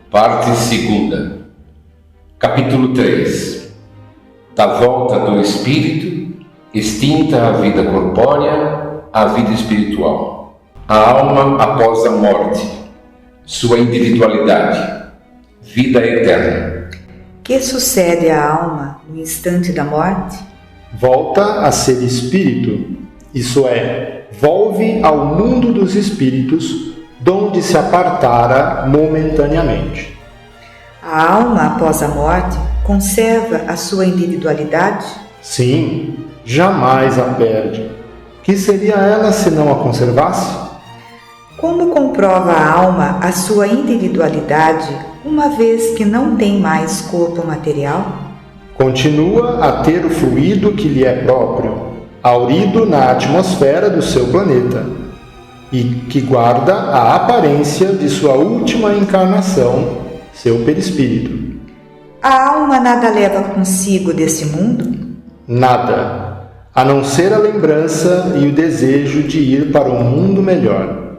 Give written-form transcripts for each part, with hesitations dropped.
Parte 2. Capítulo 3. Da volta do espírito, extinta a vida corpórea, a vida espiritual. A alma após a morte, sua individualidade, vida eterna. Que sucede à alma no instante da morte? Volta a ser espírito, isso é, volve ao mundo dos espíritos, donde se apartara momentaneamente. A alma após a morte conserva a sua individualidade? Sim, jamais a perde. Que seria ela se não a conservasse? Como comprova a alma a sua individualidade, uma vez que não tem mais corpo material? Continua a ter o fluido que lhe é próprio, haurido na atmosfera do seu planeta, e que guarda a aparência de sua última encarnação, seu perispírito. A alma nada leva consigo desse mundo? Nada, a não ser a lembrança e o desejo de ir para um mundo melhor.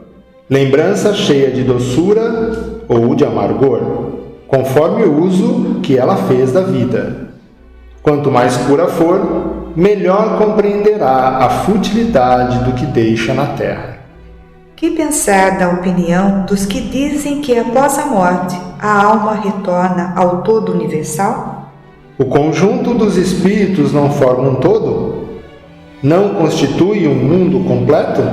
Lembrança cheia de doçura ou de amargor, conforme o uso que ela fez da vida. Quanto mais pura for, melhor compreenderá a futilidade do que deixa na terra. Que pensar da opinião dos que dizem que após a morte a alma retorna ao todo universal? O conjunto dos espíritos não forma um todo? Não constitui um mundo completo?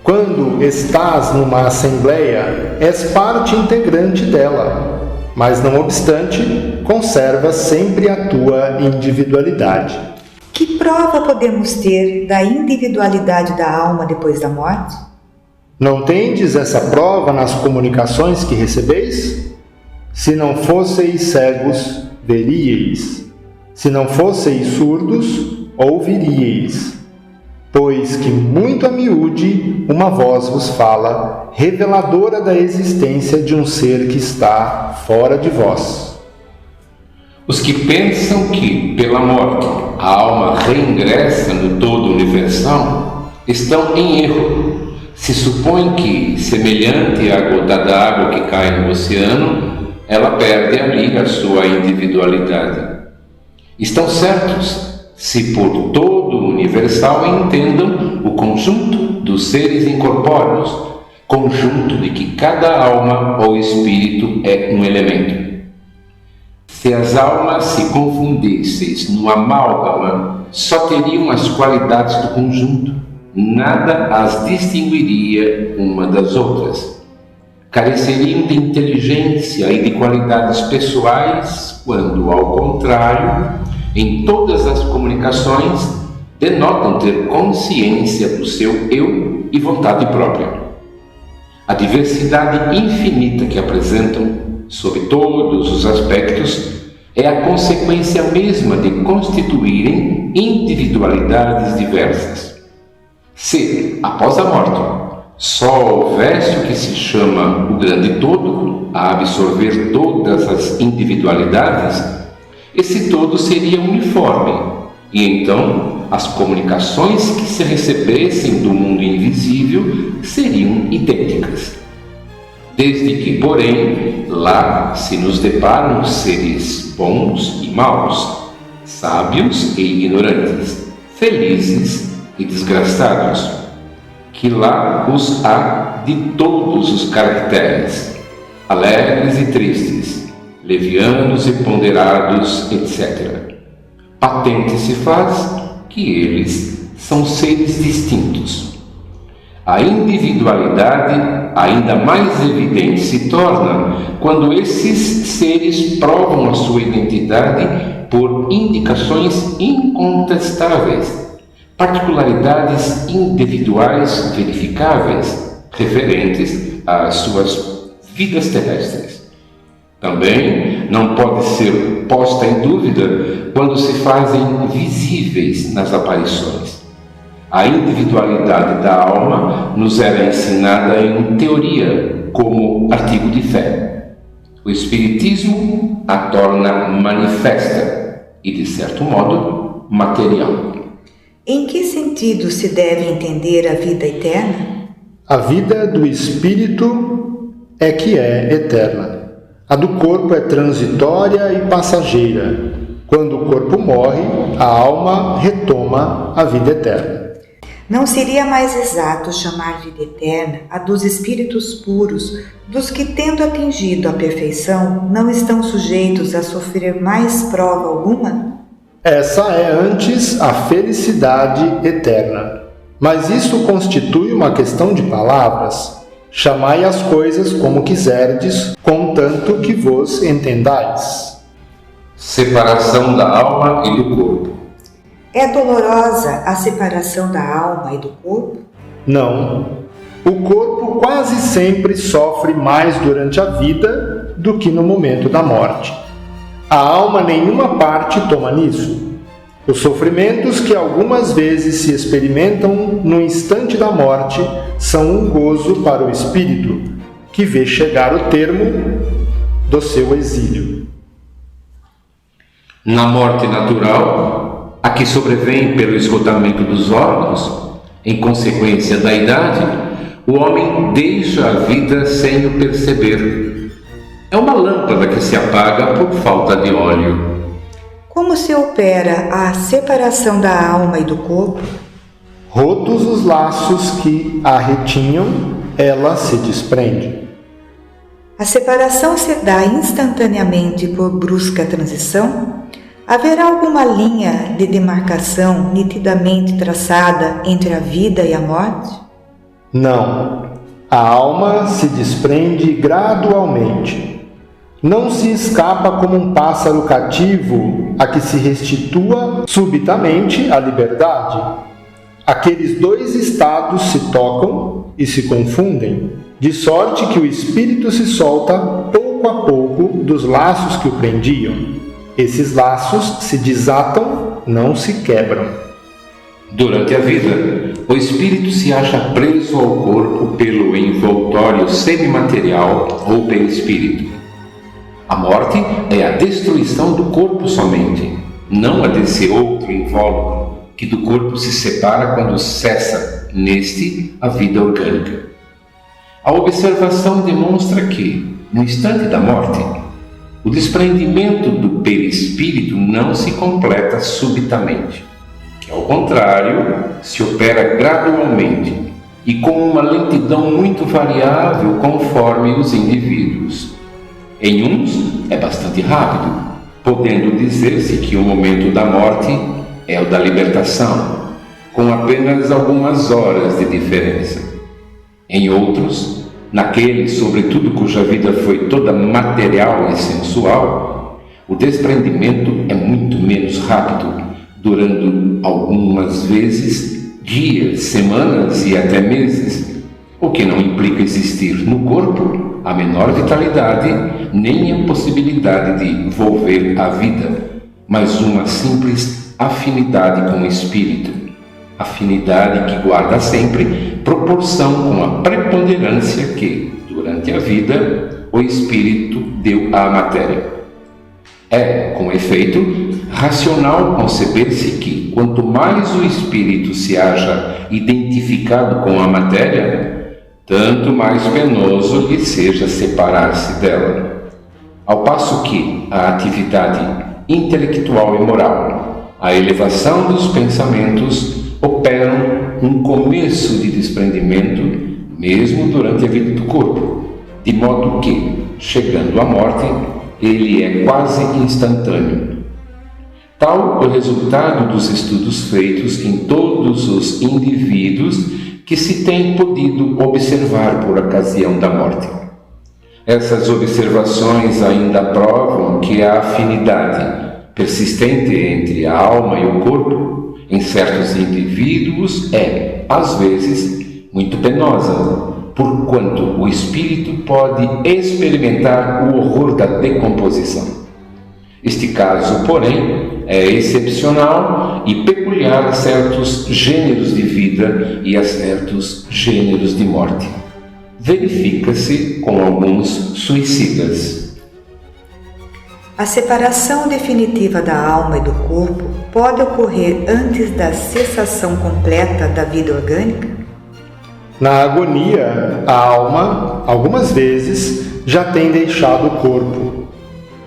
Quando estás numa assembleia, és parte integrante dela, mas não obstante, conserva sempre a tua individualidade. Que prova podemos ter da individualidade da alma depois da morte? Não tendes essa prova nas comunicações que recebeis? Se não fosseis cegos, veríeis. Se não fosseis surdos, ouviríeis. Pois que muito a miúde uma voz vos fala, reveladora da existência de um ser que está fora de vós. Os que pensam que, pela morte, a alma reingressa no todo universal, estão em erro. Se supõe que, semelhante à gota d'água que cai no oceano, ela perde ali a sua individualidade. Estão certos se por todo universal entendam o conjunto dos seres incorpóreos, conjunto de que cada alma ou espírito é um elemento. Se as almas se confundissem no amálgama, só teriam as qualidades do conjunto, nada as distinguiria uma das outras. Careceriam de inteligência e de qualidades pessoais, quando, ao contrário, em todas as comunicações, denotam ter consciência do seu eu e vontade própria. A diversidade infinita que apresentam, sob todos os aspectos, é a consequência mesma de constituírem individualidades diversas. Se, após a morte, só houvesse o que se chama o grande todo, a absorver todas as individualidades, esse todo seria uniforme, e então as comunicações que se recebessem do mundo invisível seriam idênticas. Desde que, porém, lá se nos deparam seres bons e maus, sábios e ignorantes, felizes e desgraçados, que lá os há de todos os caracteres, alegres e tristes, levianos e ponderados, etc. Patente se faz que eles são seres distintos. A individualidade ainda mais evidente se torna quando esses seres provam a sua identidade por indicações incontestáveis, particularidades individuais verificáveis referentes às suas vidas terrestres. Também não pode ser posta em dúvida quando se fazem visíveis nas aparições. A individualidade da alma nos era ensinada em teoria como artigo de fé. O Espiritismo a torna manifesta e, de certo modo, material. Em que sentido se deve entender a vida eterna? A vida do Espírito é que é eterna. A do corpo é transitória e passageira. Quando o corpo morre, a alma retoma a vida eterna. Não seria mais exato chamar vida eterna a dos espíritos puros, dos que, tendo atingido a perfeição, não estão sujeitos a sofrer mais prova alguma? Essa é antes a felicidade eterna. Mas isso constitui uma questão de palavras. Chamai as coisas como quiserdes, contanto que vos entendais. Separação da alma e do corpo. É dolorosa a separação da alma e do corpo? Não. O corpo quase sempre sofre mais durante a vida do que no momento da morte. A alma nenhuma parte toma nisso. Os sofrimentos que algumas vezes se experimentam no instante da morte são um gozo para o espírito, que vê chegar o termo do seu exílio. Na morte natural, a que sobrevém pelo esgotamento dos órgãos, em consequência da idade, o homem deixa a vida sem o perceber. É uma lâmpada que se apaga por falta de óleo. Como se opera a separação da alma e do corpo? Rotos os laços que a retinham, ela se desprende. A separação se dá instantaneamente por brusca transição? Haverá alguma linha de demarcação nitidamente traçada entre a vida e a morte? Não. A alma se desprende gradualmente. Não se escapa como um pássaro cativo a que se restitua subitamente a liberdade. Aqueles dois estados se tocam e se confundem, de sorte que o espírito se solta pouco a pouco dos laços que o prendiam. Esses laços se desatam, não se quebram. Durante a vida, o espírito se acha preso ao corpo pelo envoltório semimaterial ou perispírito. A morte é a destruição do corpo somente, não a desse outro invólucro, que do corpo se separa quando cessa, neste, a vida orgânica. A observação demonstra que, no instante da morte, o desprendimento do perispírito não se completa subitamente, que, ao contrário, se opera gradualmente e com uma lentidão muito variável conforme os indivíduos. Em uns é bastante rápido, podendo dizer-se que o momento da morte é o da libertação, com apenas algumas horas de diferença. Em outros, naqueles, sobretudo, cuja vida foi toda material e sensual, o desprendimento é muito menos rápido, durando algumas vezes dias, semanas e até meses, o que não implica existir no corpo a menor vitalidade nem a possibilidade de volver à vida, mas uma simples afinidade com o espírito, afinidade que guarda sempre proporção com a preponderância que, durante a vida, o espírito deu à matéria. É, com efeito, racional conceber-se que, quanto mais o espírito se acha identificado com a matéria, tanto mais penoso lhe seja separar-se dela. Ao passo que a atividade intelectual e moral, a elevação dos pensamentos, operam um começo de desprendimento, mesmo durante a vida do corpo, de modo que, chegando à morte, ele é quase instantâneo. Tal o resultado dos estudos feitos em todos os indivíduos que se tem podido observar por ocasião da morte. Essas observações ainda provam que a afinidade persistente entre a alma e o corpo, em certos indivíduos, é, às vezes, muito penosa, porquanto o espírito pode experimentar o horror da decomposição. Este caso, porém, é excepcional e peculiar a certos gêneros de vida e a certos gêneros de morte. Verifica-se com alguns suicidas. A separação definitiva da alma e do corpo pode ocorrer antes da cessação completa da vida orgânica? Na agonia, a alma, algumas vezes, já tem deixado o corpo.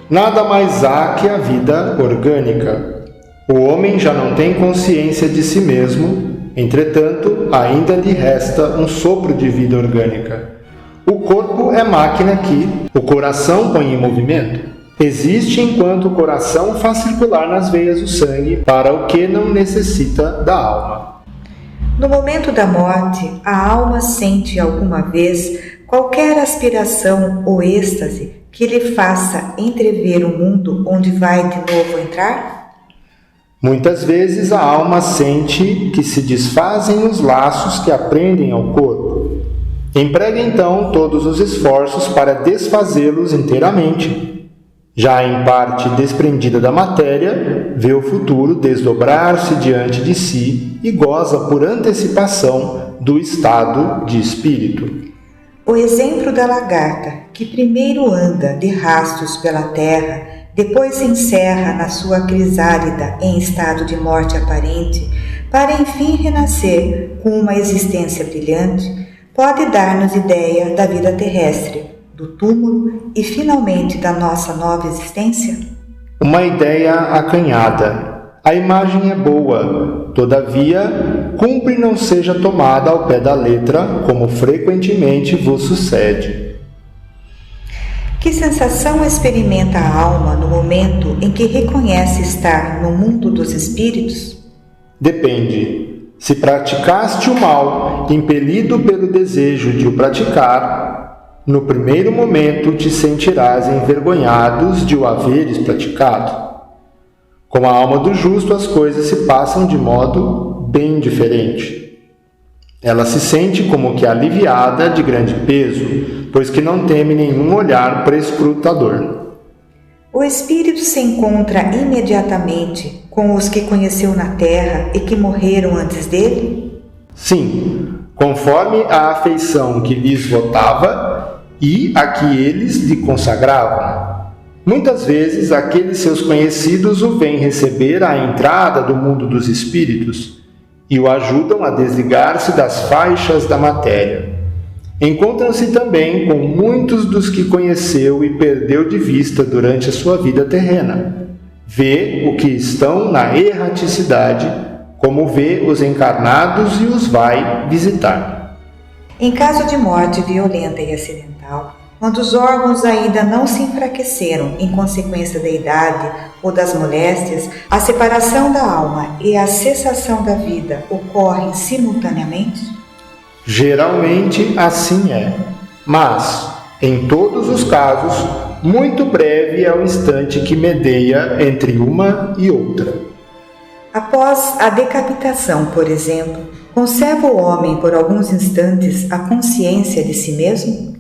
Nada mais há que a vida orgânica. O homem já não tem consciência de si mesmo, entretanto, ainda lhe resta um sopro de vida orgânica. O corpo é máquina que o coração põe em movimento. Existe enquanto o coração faz circular nas veias o sangue para o que não necessita da alma. No momento da morte, a alma sente alguma vez qualquer aspiração ou êxtase que lhe faça entrever o mundo onde vai de novo entrar? Muitas vezes a alma sente que se desfazem os laços que a prendem ao corpo. Emprega então todos os esforços para desfazê-los inteiramente. Já em parte desprendida da matéria, vê o futuro desdobrar-se diante de si e goza por antecipação do estado de espírito. O exemplo da lagarta, que primeiro anda de rastros pela terra, depois encerra na sua crisálida em estado de morte aparente, para enfim renascer com uma existência brilhante, pode dar-nos ideia da vida terrestre, do túmulo e finalmente da nossa nova existência? Uma ideia acanhada. A imagem é boa, todavia, cumpre não seja tomada ao pé da letra, como frequentemente vos sucede. Que sensação experimenta a alma no momento em que reconhece estar no mundo dos espíritos? Depende. Se praticaste o mal, impelido pelo desejo de o praticar, no primeiro momento te sentirás envergonhados de o haveres praticado. Com a alma do justo, as coisas se passam de modo bem diferente. Ela se sente como que aliviada de grande peso, pois que não teme nenhum olhar prescrutador. O espírito se encontra imediatamente com os que conheceu na terra e que morreram antes dele? Sim, conforme a afeição que lhes votava e a que eles lhe consagravam. Muitas vezes, aqueles seus conhecidos o vêm receber à entrada do mundo dos espíritos e o ajudam a desligar-se das faixas da matéria. Encontram-se também com muitos dos que conheceu e perdeu de vista durante a sua vida terrena. Vê o que estão na erraticidade, como vê os encarnados e os vai visitar. Em caso de morte violenta e acidental, quando os órgãos ainda não se enfraqueceram em consequência da idade ou das moléstias, a separação da alma e a cessação da vida ocorrem simultaneamente? Geralmente assim é, mas, em todos os casos, muito breve é o instante que medeia entre uma e outra. Após a decapitação, por exemplo, conserva o homem por alguns instantes a consciência de si mesmo?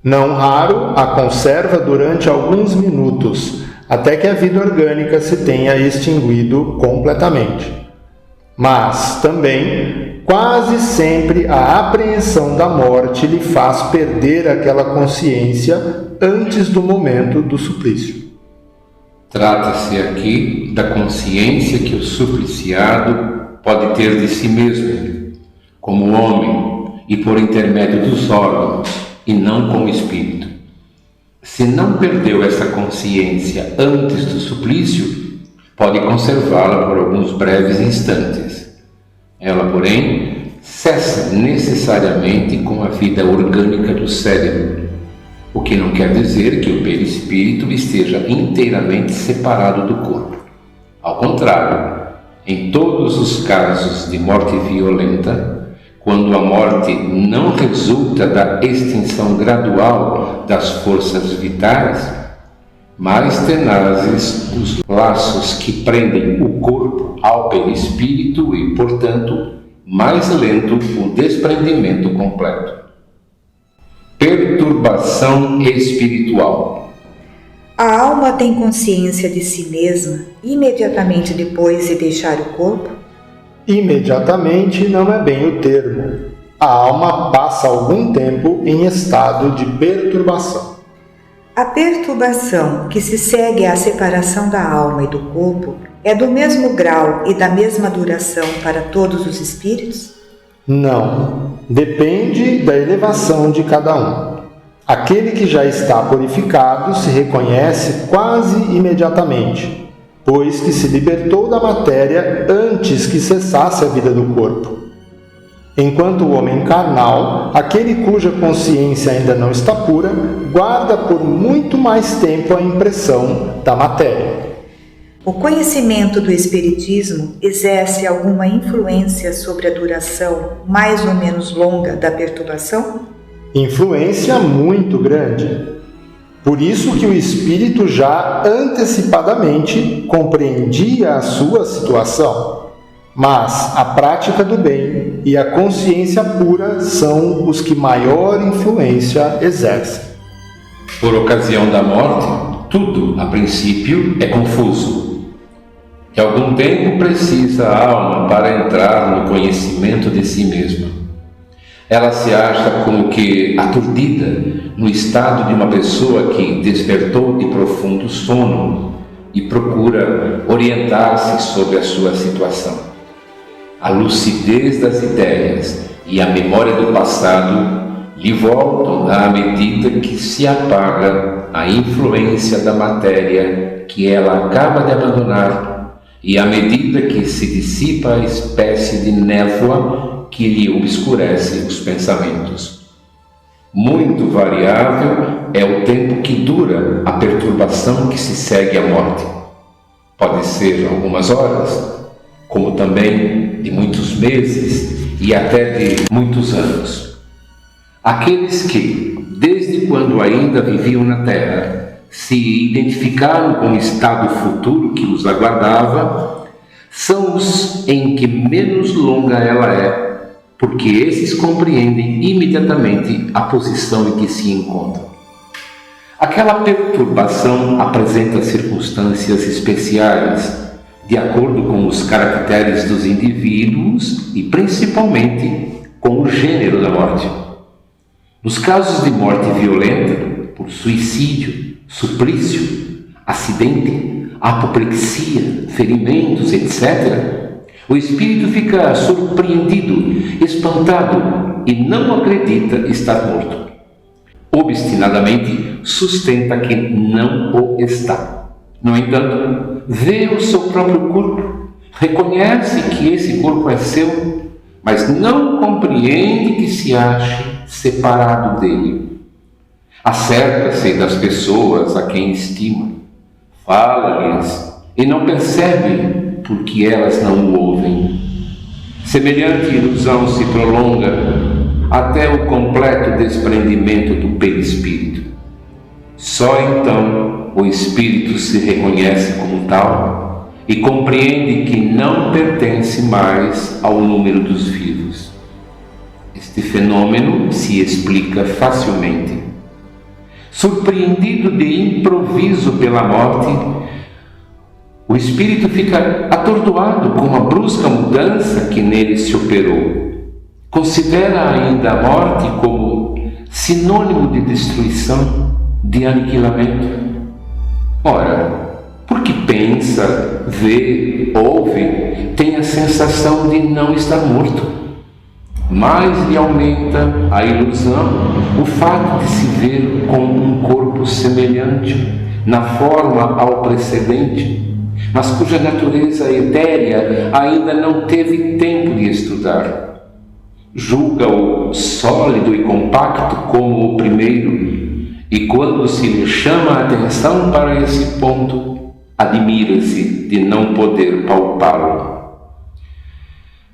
Não raro a conserva durante alguns minutos, até que a vida orgânica se tenha extinguido completamente. Mas, também, quase sempre a apreensão da morte lhe faz perder aquela consciência antes do momento do suplício. Trata-se aqui da consciência que o supliciado pode ter de si mesmo, como homem e por intermédio dos órgãos, e não como espírito. Se não perdeu essa consciência antes do suplício, pode conservá-la por alguns breves instantes. Ela, porém, cessa necessariamente com a vida orgânica do cérebro, o que não quer dizer que o perispírito esteja inteiramente separado do corpo. Ao contrário, em todos os casos de morte violenta, quando a morte não resulta da extinção gradual das forças vitais, mais tenazes os laços que prendem o corpo ao perispírito e, portanto, mais lento o desprendimento completo. Perturbação espiritual. A alma tem consciência de si mesma imediatamente depois de deixar o corpo? Imediatamente não é bem o termo. A alma passa algum tempo em estado de perturbação. A perturbação que se segue à separação da alma e do corpo é do mesmo grau e da mesma duração para todos os espíritos? Não, depende da elevação de cada um. Aquele que já está purificado se reconhece quase imediatamente, pois que se libertou da matéria antes que cessasse a vida do corpo. Enquanto o homem carnal, aquele cuja consciência ainda não está pura, guarda por muito mais tempo a impressão da matéria. O conhecimento do Espiritismo exerce alguma influência sobre a duração mais ou menos longa da perturbação? Influência muito grande. Por isso que o espírito já antecipadamente compreendia a sua situação. Mas a prática do bem e a consciência pura são os que maior influência exercem. Por ocasião da morte, tudo, a princípio, é confuso. De algum tempo precisa a alma para entrar no conhecimento de si mesma. Ela se acha como que aturdida no estado de uma pessoa que despertou de profundo sono e procura orientar-se sobre a sua situação. A lucidez das ideias e a memória do passado lhe voltam à medida que se apaga a influência da matéria que ela acaba de abandonar e à medida que se dissipa a espécie de névoa que lhe obscurece os pensamentos. Muito variável é o tempo que dura a perturbação que se segue à morte. Pode ser algumas horas, como também de muitos meses e até de muitos anos. Aqueles que, desde quando ainda viviam na Terra, se identificaram com o estado futuro que os aguardava, são os em que menos longa ela é, porque esses compreendem imediatamente a posição em que se encontram. Aquela perturbação apresenta circunstâncias especiais, de acordo com os caracteres dos indivíduos e principalmente com o gênero da morte. Nos casos de morte violenta, por suicídio, suplício, acidente, apoplexia, ferimentos, etc., o espírito fica surpreendido, espantado e não acredita estar morto. Obstinadamente sustenta que não o está. No entanto, vê o seu próprio corpo, reconhece que esse corpo é seu, mas não compreende que se ache separado dele. Acerca-se das pessoas a quem estima, fala-lhes e não percebe porque elas não o ouvem. Semelhante ilusão se prolonga até o completo desprendimento do perispírito. Só então o espírito se reconhece como tal e compreende que não pertence mais ao número dos vivos. Este fenômeno se explica facilmente. Surpreendido de improviso pela morte, o espírito fica atordoado com a brusca mudança que nele se operou. Considera ainda a morte como sinônimo de destruição, de aniquilamento. Ora, porque pensa, vê, ouve, tem a sensação de não estar morto. Mais lhe aumenta a ilusão o fato de se ver com um corpo semelhante, na forma ao precedente, mas cuja natureza etérea ainda não teve tempo de estudar. Julga-o sólido e compacto como o primeiro, e quando se lhe chama a atenção para esse ponto, admira-se de não poder palpá-lo.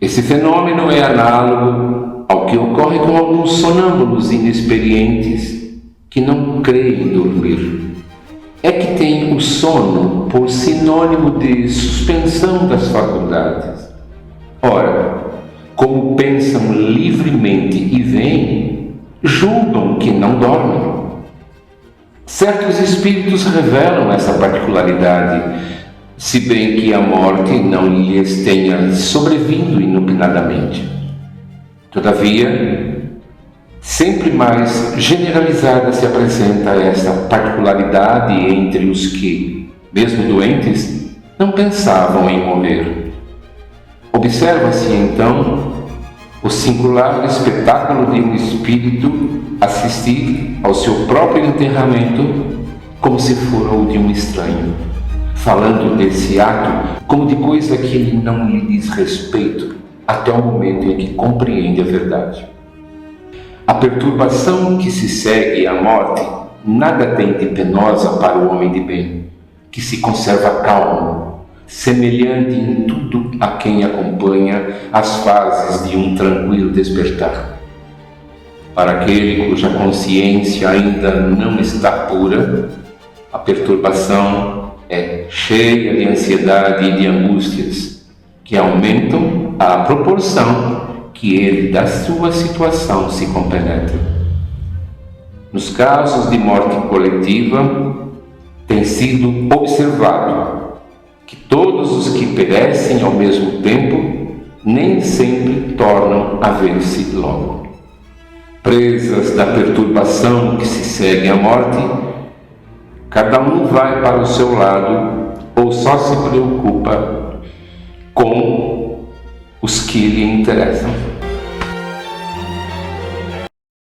Esse fenômeno é análogo ao que ocorre com alguns sonâmbulos inexperientes que não creem dormir. É que têm o sono por sinônimo de suspensão das faculdades. Ora, como pensam livremente e veem, julgam que não dormem. Certos espíritos revelam essa particularidade, se bem que a morte não lhes tenha sobrevindo inopinadamente. Todavia, sempre mais generalizada se apresenta esta particularidade entre os que, mesmo doentes, não pensavam em morrer. Observa-se então o singular espetáculo de um espírito assistir ao seu próprio enterramento como se for o de um estranho, falando desse ato como de coisa que ele não lhe diz respeito até o momento em que compreende a verdade. A perturbação que se segue à morte nada tem de penosa para o homem de bem, que se conserva calmo, semelhante em tudo a quem acompanha as fases de um tranquilo despertar. Para aquele cuja consciência ainda não está pura, a perturbação é cheia de ansiedade e de angústias, que aumentam à proporção que ele da sua situação se compenetra. Nos casos de morte coletiva, tem sido observado que todos os que perecem ao mesmo tempo nem sempre tornam a ver-se logo. Presas da perturbação que se segue à morte, cada um vai para o seu lado ou só se preocupa com os que lhe interessam.